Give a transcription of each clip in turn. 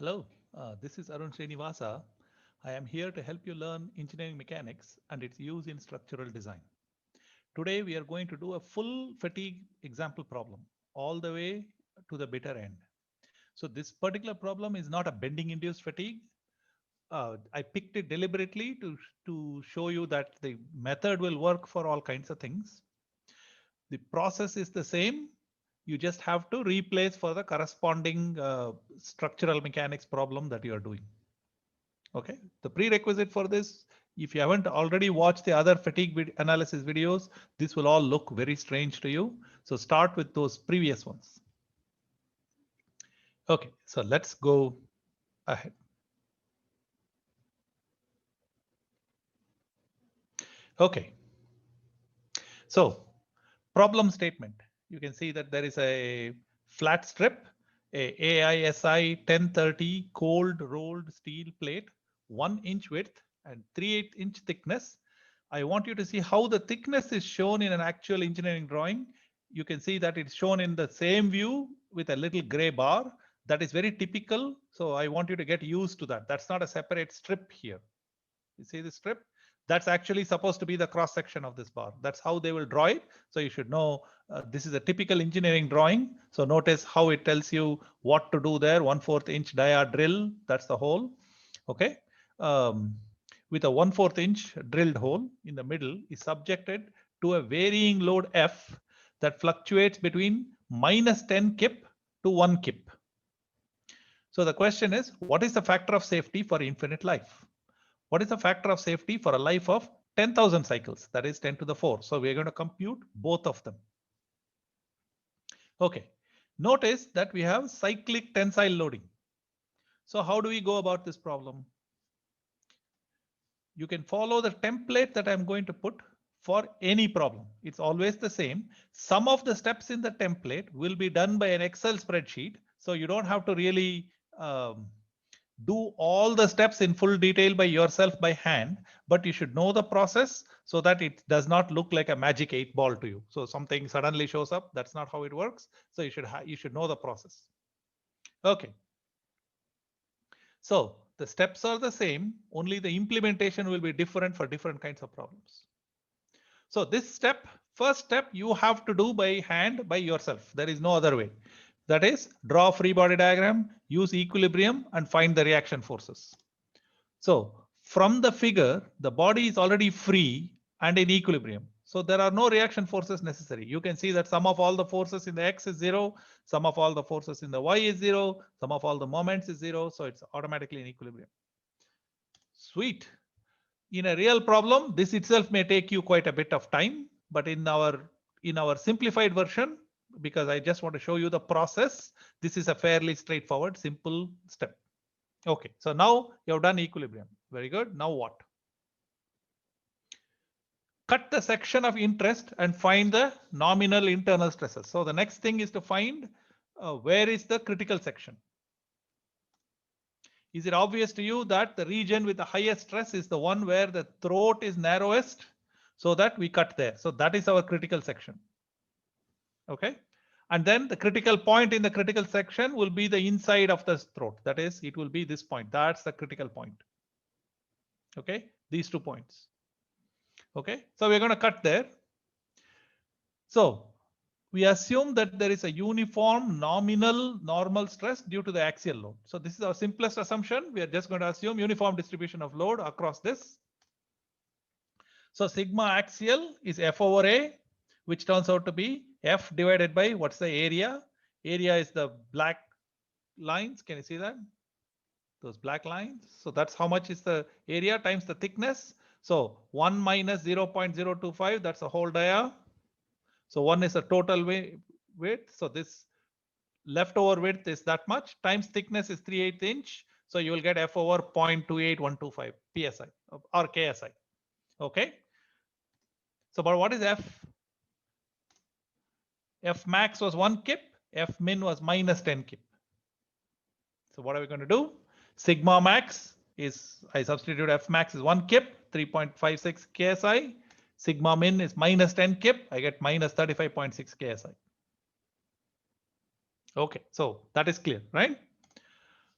Hello, this is Arun Srinivasa. I am here to help you learn engineering mechanics and its use in structural design. Today we are going to do a full fatigue example problem all the way to the bitter end. So this particular problem is not a bending induced fatigue. I picked it deliberately to show you that the method will work for all kinds of things. The process is the same. You just have to replace for the corresponding structural mechanics problem that you are doing. Okay, the prerequisite for this, if you haven't already watched the other fatigue analysis videos, this will all look very strange to you. So start with those previous ones. Okay, so let's go ahead. Okay, so problem statement. You can see that there is a flat strip, a AISI 1030 cold rolled steel plate, 1 inch width and 3/8 inch thickness. I want you to see how the thickness is shown in an actual engineering drawing. You can see that it's shown in the same view with a little gray bar. That is very typical. So I want you to get used to that. That's not a separate strip here. You see the strip? That's actually supposed to be the cross section of this bar. That's how they will draw it. So you should know this is a typical engineering drawing. So notice how it tells you what to do there. 1/4 inch dia drill. That's the hole. Okay. With a 1/4 inch drilled hole in the middle is subjected to a varying load F that fluctuates between -10 kip to 1 kip. So the question is, what is the factor of safety for infinite life? What is the factor of safety for a life of 10,000 cycles? That is 10 to the 4. So we're going to compute both of them. Okay. Notice that we have cyclic tensile loading. So how do we go about this problem? You can follow the template that I'm going to put for any problem. It's always the same. Some of the steps in the template will be done by an Excel spreadsheet. So you don't have to really do all the steps in full detail by yourself by hand, but you should know the process so that it does not look like a magic 8-ball to you. So something suddenly shows up. That's not how it works. So you should know the process. Okay. So the steps are the same, only the implementation will be different for different kinds of problems. So this first step you have to do by hand by yourself. There is no other way. That is, draw a free body diagram, use equilibrium and find the reaction forces. So from the figure, the body is already free and in equilibrium. So there are no reaction forces necessary. You can see that sum of all the forces in the X is 0, sum of all the forces in the Y is 0, sum of all the moments is 0. So it's automatically in equilibrium. Sweet. In a real problem, this itself may take you quite a bit of time, but in our simplified version, because I just want to show you the process, this is a fairly straightforward, simple step. Okay, so now you have done equilibrium. Very good. Now what? Cut the section of interest and find the nominal internal stresses. So the next thing is to find where is the critical section. Is it obvious to you that the region with the highest stress is the one where the throat is narrowest? So that we cut there. So that is our critical section. Okay. And then the critical point in the critical section will be the inside of the throat. That is, it will be this point. That's the critical point. Okay. These 2 points. Okay. So we're going to cut there. So we assume that there is a uniform nominal normal stress due to the axial load. So this is our simplest assumption. We are just going to assume uniform distribution of load across this. So sigma axial is F over A, which turns out to be F divided by what's the area? Area is the black lines. Can you see that? Those black lines. So that's how much is the area times the thickness. So 1 minus 0.025, that's a whole dia. So 1 is a total width. So this leftover width is that much times thickness is 3/8 inch. So you will get F over 0.28125 PSI or KSI. Okay. So but what is F? F max was 1 kip. F min was minus 10 kip. So what are we going to do? Sigma max is, I substitute F max is 1 kip, 3.56 KSI. Sigma min is minus 10 kip. I get minus 35.6 KSI. Okay, so that is clear, right?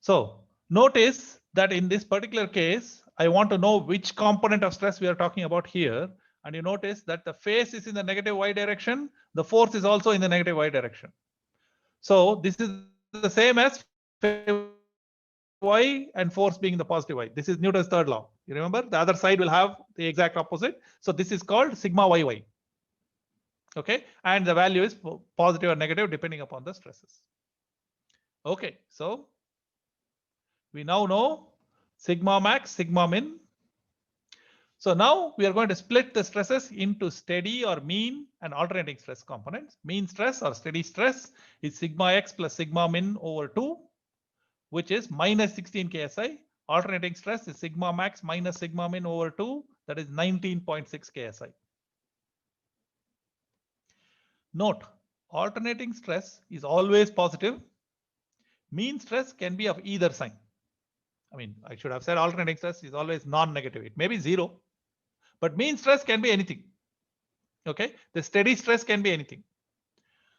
So Notice that in this particular case, I want to know which component of stress we are talking about here. And you notice that the phase is in the negative y direction. The force is also in the negative y direction. So this is the same as y and force being the positive y. This is Newton's third law. You remember the other side will have the exact opposite. So this is called sigma yy. Okay. And the value is positive or negative depending upon the stresses. Okay. So we now know sigma max, sigma min. So now we are going to split the stresses into steady or mean and alternating stress components. Mean stress or steady stress is sigma x plus sigma min over 2, which is minus 16 ksi. Alternating stress is sigma max minus sigma min over 2, that is 19.6 ksi. Note, alternating stress is always positive. Mean stress can be of either sign. I mean, I should have said alternating stress is always non-negative. It may be 0, but mean stress can be anything. Okay, the steady stress can be anything.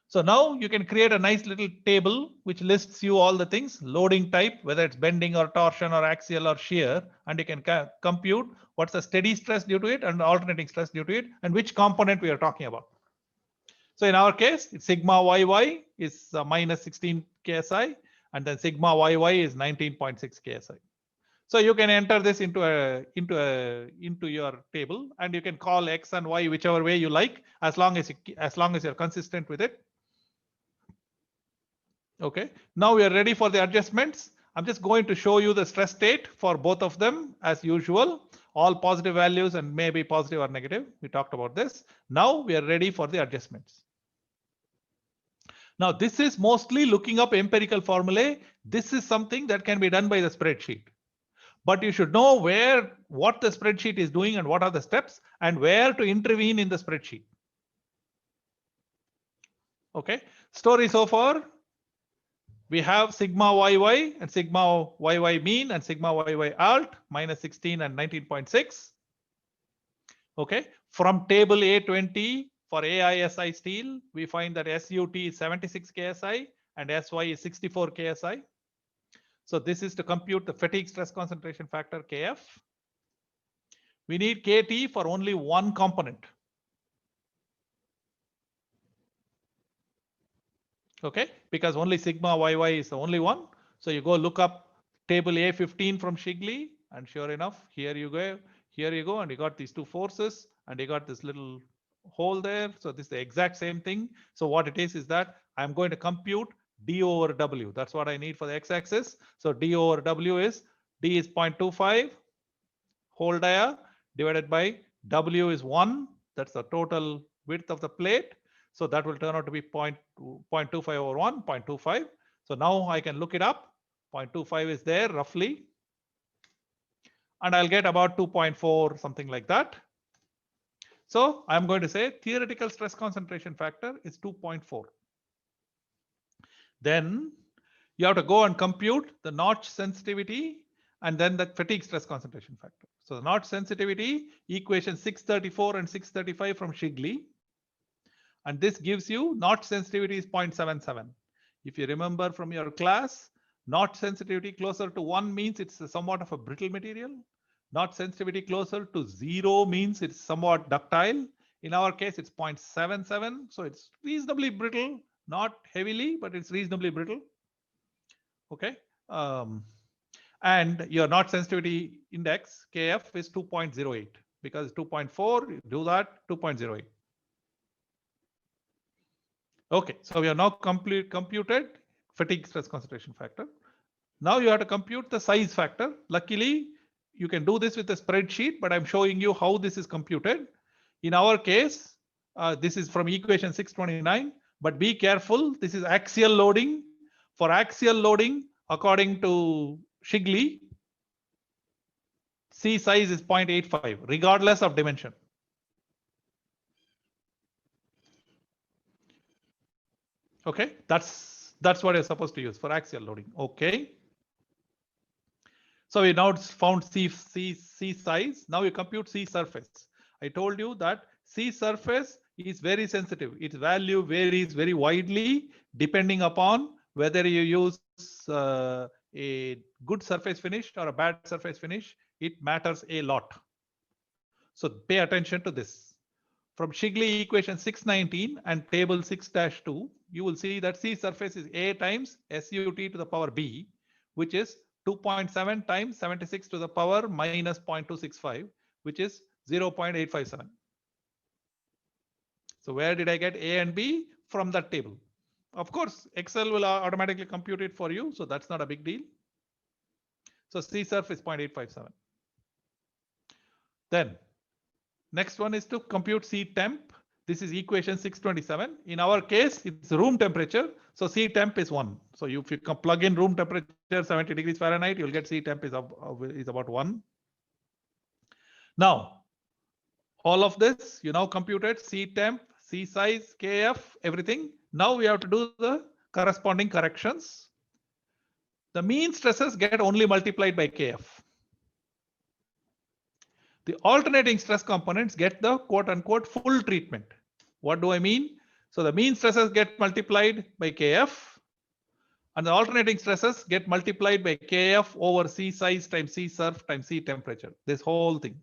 So now you can create a nice little table which lists you all the things, loading type, whether it's bending or torsion or axial or shear, and you can compute what's the steady stress due to it and the alternating stress due to it and which component we are talking about. So in our case, it's sigma yy is minus 16 ksi, and then sigma yy is 19.6 ksi. So you can enter this into your table, and you can call x and y whichever way you like, as long as you're consistent with it. Okay. Now we are ready for the adjustments. I'm just going to show you the stress state for both of them as usual. All positive values and maybe positive or negative. We talked about this. Now we are ready for the adjustments. Now this is mostly looking up empirical formulae. This is something that can be done by the spreadsheet. But you should know what the spreadsheet is doing and what are the steps and where to intervene in the spreadsheet. Okay. Story so far. We have sigma yy and sigma yy mean and sigma yy alt minus 16 and 19.6. Okay. From table A20 for AISI steel, we find that SUT is 76 KSI and SY is 64 KSI. So this is to compute the fatigue stress concentration factor KF. We need KT for only one component. Okay, because only sigma yy is the only one. So you go look up table A15 from Shigley, and sure enough, here you go, and you got these two forces, and you got this little hole there. So this is the exact same thing. So what it is that I'm going to compute d over w. That's what I need for the x-axis. So d over w is d is 0.25 whole dia divided by w is 1. That's the total width of the plate. So that will turn out to be 0.25 over 1, 0.25. So now I can look it up. 0.25 is there roughly. And I'll get about 2.4, something like that. So I'm going to say theoretical stress concentration factor is 2.4. Then you have to go and compute the notch sensitivity and then the fatigue stress concentration factor. So the notch sensitivity, equation 634 and 635 from Shigley. And this gives you notch sensitivity is 0.77. If you remember from your class, notch sensitivity closer to 1 means it's somewhat of a brittle material. Notch sensitivity closer to 0 means it's somewhat ductile. In our case, it's 0.77. So it's reasonably brittle, not heavily, but it's reasonably brittle. Okay. And your notch sensitivity index, KF, is 2.08. Because 2.4, you do that, 2.08. Okay, so we have now computed fatigue stress concentration factor. Now you have to compute the size factor. Luckily, you can do this with a spreadsheet, but I'm showing you how this is computed. In our case, this is from equation 629, but be careful. This is axial loading. For axial loading, according to Shigley, C size is 0.85, regardless of dimension. Okay, that's what you're supposed to use for axial loading. Okay. So we now found C size. Now you compute C surface. I told you that C surface is very sensitive. Its value varies very widely depending upon whether you use a good surface finish or a bad surface finish, it matters a lot. So pay attention to this. From Shigley equation 619 and table 6-2, you will see that C surface is A times SUT to the power B, which is 2.7 times 76 to the power minus 0.265, which is 0.857. So where did I get A and B? From that table. Of course, Excel will automatically compute it for you, so that's not a big deal. So C surf is 0.857. Then next one is to compute C temp. This is equation 627. In our case, it's room temperature. So C temp is 1. So if you plug in room temperature 70 degrees Fahrenheit, you'll get C temp is about 1. Now, all of this, you now computed C temp, C size, KF, everything. Now we have to do the corresponding corrections. The mean stresses get only multiplied by KF. The alternating stress components get the quote unquote full treatment. What do I mean? So the mean stresses get multiplied by KF and the alternating stresses get multiplied by KF over C size times C surf times C temperature, this whole thing.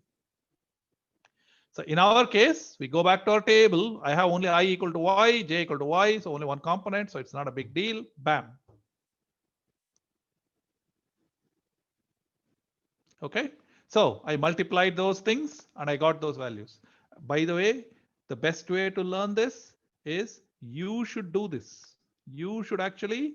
So in our case, we go back to our table. I have only I equal to Y, J equal to Y, so only one component, so it's not a big deal. Bam. Okay. So I multiplied those things and I got those values. By the way, the best way to learn this is you should do this. You should actually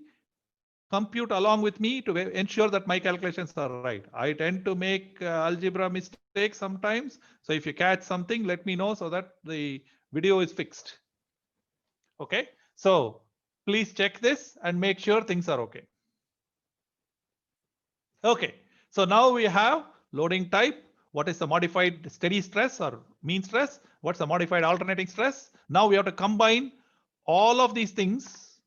compute along with me to ensure that my calculations are right. I tend to make algebra mistakes sometimes. So if you catch something, let me know so that the video is fixed. Okay. So please check this and make sure things are okay. Okay. So now we have loading type. What is the modified steady stress or mean stress? What's the modified alternating stress? Now we have to combine all of these things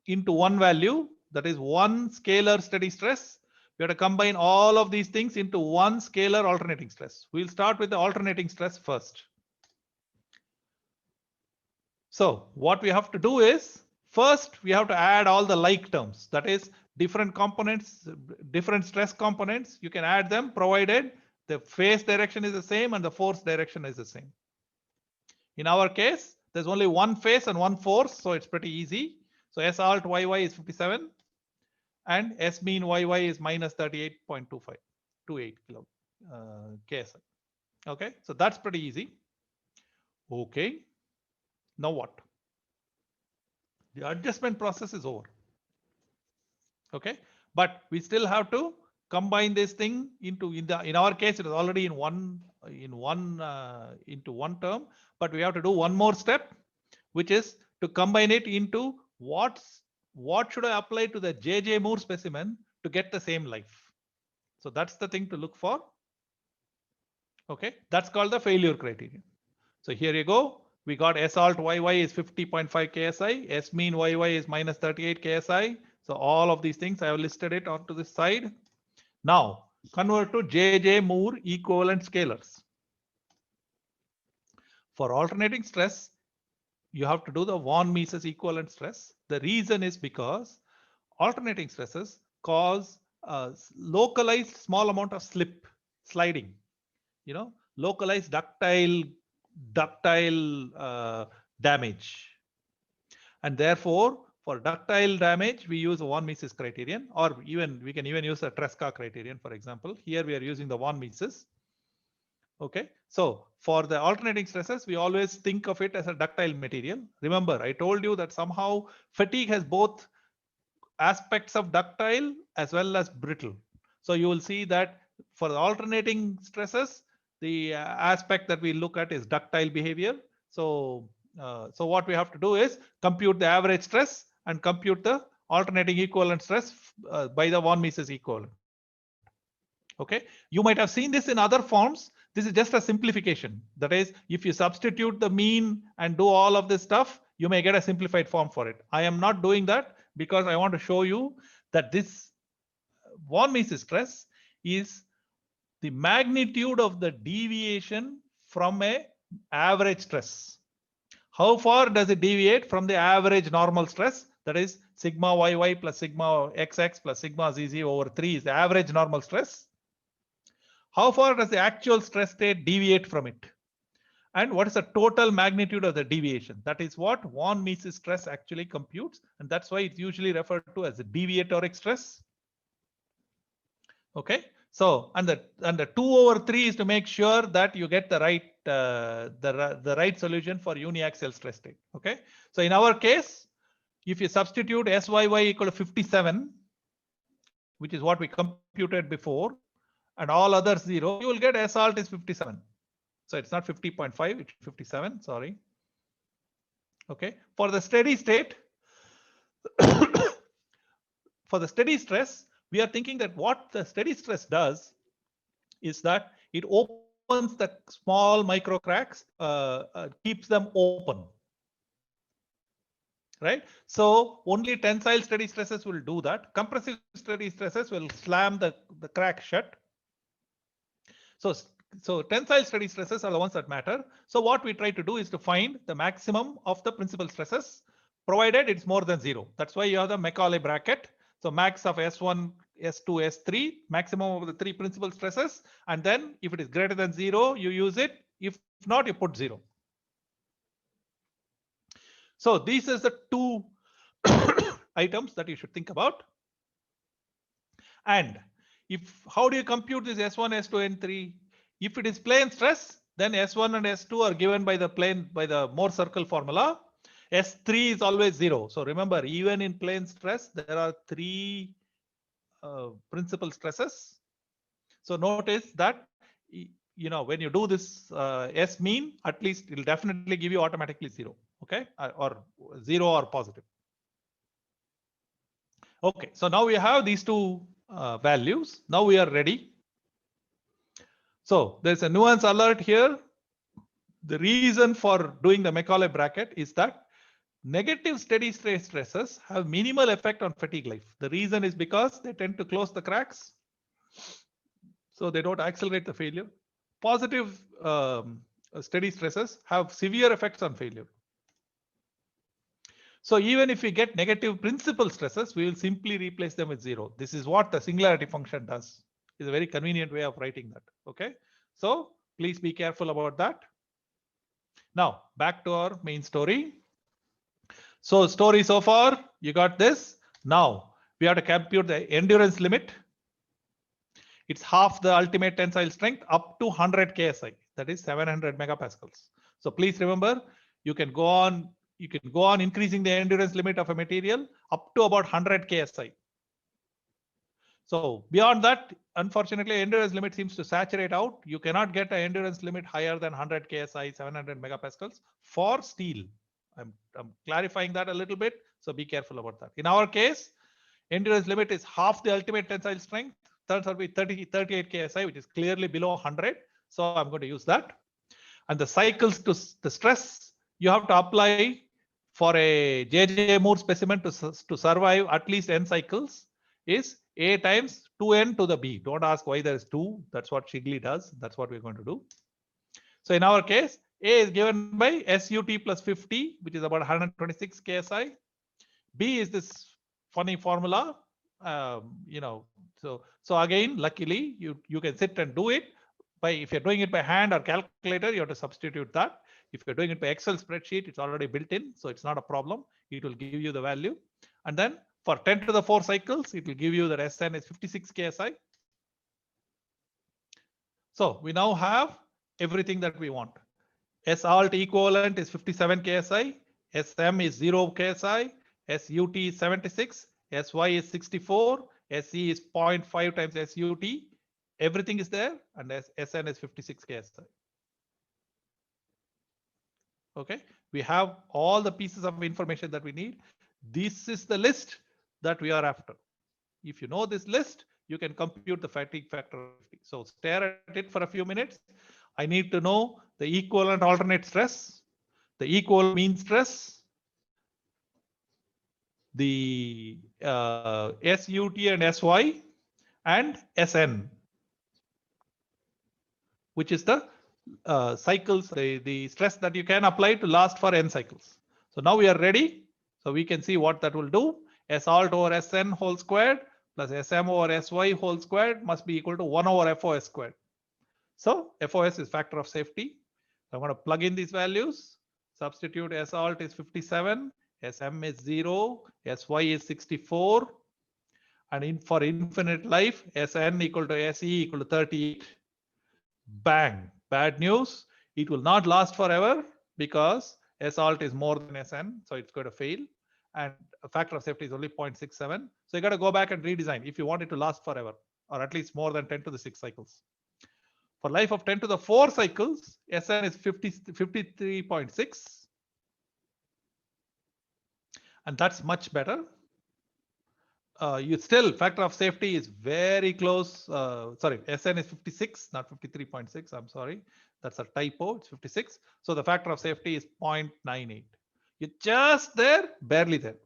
into one value, that is one scalar steady stress. We have to combine all of these things into one scalar alternating stress. We'll start with the alternating stress first. So what we have to do is, first we have to add all the like terms, that is different components, different stress components. You can add them provided the phase direction is the same and the force direction is the same. In our case, there's only one phase and one force, so it's pretty easy. So S alt YY is 57 and S mean YY is minus 38.28 kilo KSI. Okay, so that's pretty easy. Okay, now what? The adjustment process is over. Okay, but we still have to combine this thing into in our case it is already into one term, but we have to do one more step, which is to combine it into what should I apply to the JJ Moore specimen to get the same life. So that's the thing to look for. Okay, that's called the failure criterion. So here you go. We got S alt YY is 50.5 KSI, S mean YY is minus 38 KSI. So all of these things I have listed it onto this side. Now convert to JJ Moore equivalent scalars. For alternating stress, you have to do the von Mises equivalent stress. The reason is because alternating stresses cause a localized small amount of sliding, localized ductile damage. And therefore, for ductile damage, we use a von Mises criterion, or we can even use a Tresca criterion, for example. Here we are using the von Mises. Okay, so for the alternating stresses, we always think of it as a ductile material. Remember, I told you that somehow fatigue has both aspects of ductile as well as brittle. So you will see that for the alternating stresses, the aspect that we look at is ductile behavior. So what we have to do is compute the average stress and compute the alternating equivalent stress by the von Mises equivalent. Okay, you might have seen this in other forms. This is just a simplification. That is, if you substitute the mean and do all of this stuff, you may get a simplified form for it. I am not doing that because I want to show you that this von Mises stress is the magnitude of the deviation from a average stress. How far does it deviate from the average normal stress? That is sigma YY plus sigma XX plus sigma ZZ over 3 is the average normal stress. How far does the actual stress state deviate from it? And what is the total magnitude of the deviation? That is what von Mises stress actually computes. And that's why it's usually referred to as the deviatoric stress. Okay. So, and the 2/3 is to make sure that you get the right the right solution for uniaxial stress state. Okay. So in our case, if you substitute SYY equal to 57, which is what we computed before, and all others 0, you will get S alt is 57. So it's not 50.5, it's 57. Sorry. Okay. For the steady state, for the steady stress, we are thinking that what the steady stress does is that it opens the small micro cracks, keeps them open. Right? So only tensile steady stresses will do that. Compressive steady stresses will slam the crack shut. So tensile steady stresses are the ones that matter. So what we try to do is to find the maximum of the principal stresses, provided it's more than 0. That's why you have the Macaulay bracket. So max of S1, S2, S3, maximum of the 3 principal stresses. And then if it is greater than 0, you use it. If not, you put 0. So these are the 2 items that you should think about. And how do you compute this S1, S2, and 3? If it is plane stress, then S1 and S2 are given by the Mohr circle formula. S3 is always 0. So remember, even in plane stress, there are 3 principal stresses. So notice that, when you do this S mean, at least it will definitely give you automatically 0. Okay, or 0 or positive. Okay, so now we have these 2 values. Now we are ready. So there's a nuance alert here. The reason for doing the Macaulay bracket is that negative steady state stresses have minimal effect on fatigue life. The reason is because they tend to close the cracks, so they don't accelerate the failure. Positive steady stresses have severe effects on failure. So even if we get negative principal stresses, we will simply replace them with 0. This is what the singularity function does. It's a very convenient way of writing that. Okay. So please be careful about that. Now back to our main story. So story so far, you got this. Now we have to compute the endurance limit. It's half the ultimate tensile strength up to 100 KSI. That is 700 megapascals. So please remember, you can go on increasing the endurance limit of a material up to about 100 KSI. So beyond that, unfortunately, endurance limit seems to saturate out. You cannot get an endurance limit higher than 100 KSI, 700 megapascals for steel. I'm clarifying that a little bit. So be careful about that. In our case, endurance limit is half the ultimate tensile strength. Turns out to be 38 KSI, which is clearly below 100. So I'm going to use that. And the cycles to the stress you have to apply for a JJ Moore specimen to survive at least n cycles is A times 2n to the B. Don't ask why there is 2. That's what Shigley does. That's what we're going to do. So in our case, A is given by SUT plus 50, which is about 126 KSI. B is this funny formula. So again, luckily, you can sit and do it. If you're doing it by hand or calculator, you have to substitute that. If you're doing it by Excel spreadsheet, it's already built in, so it's not a problem. It will give you the value. And then for 10 to the 4 cycles, it will give you that SN is 56 KSI. So we now have everything that we want. S alt equivalent is 57 KSI, SM is 0 KSI, SUT is 76, SY is 64, SE is 0.5 times SUT. Everything is there, and SN is 56 KSI. Okay, we have all the pieces of information that we need. This is the list that we are after. If you know this list, you can compute the fatigue factor. So stare at it for a few minutes. I need to know the equivalent alternate stress, the equal mean stress, the SUT and SY, and SN, which is the cycles, the stress that you can apply to last for n cycles. So now we are ready. So we can see what that will do. Salt over Sn whole squared plus Sm over Sy whole squared must be equal to 1 over FOS squared. So FOS is factor of safety. So I'm going to plug in these values. Substitute Salt is 57, Sm is 0, Sy is 64. And for infinite life, Sn equal to Se equal to 38. Bang, bad news. It will not last forever because Salt is more than Sn, so it's going to fail. And a factor of safety is only 0.67. So you got to go back and redesign if you want it to last forever, or at least more than 10 to the 6 cycles. For life of 10 to the 4 cycles, Sn is 53.6. And that's much better. You still, factor of safety is very close. Sorry, Sn is 56, not 53.6. I'm sorry. That's a typo. It's 56. So the factor of safety is 0.98. You're just there, barely there.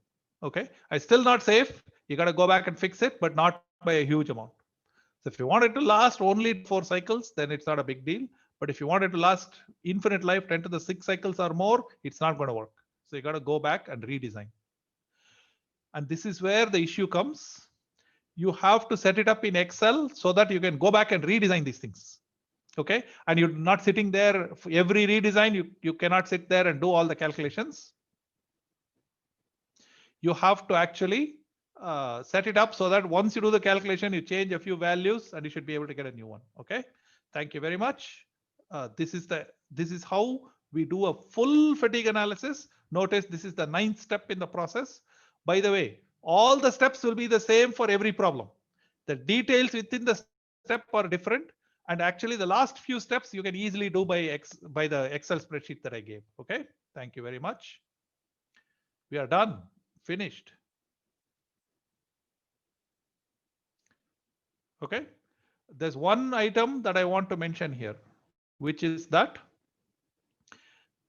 Okay. It's still not safe. You got to go back and fix it, but not by a huge amount. So if you want it to last only 4 cycles, then it's not a big deal. But if you want it to last infinite life, 10 to the 6 cycles or more, it's not going to work. So you got to go back and redesign. And this is where the issue comes. You have to set it up in Excel so that you can go back and redesign these things. Okay. And you're not sitting there for every redesign. You cannot sit there and do all the calculations. You have to actually set it up so that once you do the calculation, you change a few values and you should be able to get a new one. Okay. Thank you very much. This is how we do a full fatigue analysis. Notice this is the 9th step in the process. By the way, all the steps will be the same for every problem. The details within the step are different. And actually the last few steps you can easily do by the Excel spreadsheet that I gave. Okay. Thank you very much. We are done. Finished. Okay. There's one item that I want to mention here, which is that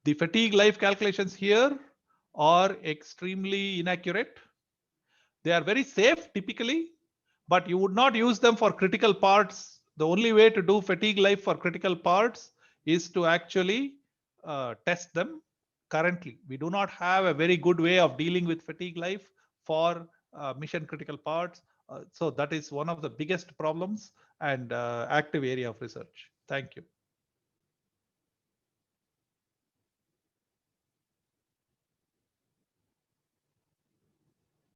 the fatigue life calculations here are extremely inaccurate. They are very safe typically, but you would not use them for critical parts. The only way to do fatigue life for critical parts is to actually test them. Currently, we do not have a very good way of dealing with fatigue life for mission critical parts. So that is one of the biggest problems and active area of research. Thank you.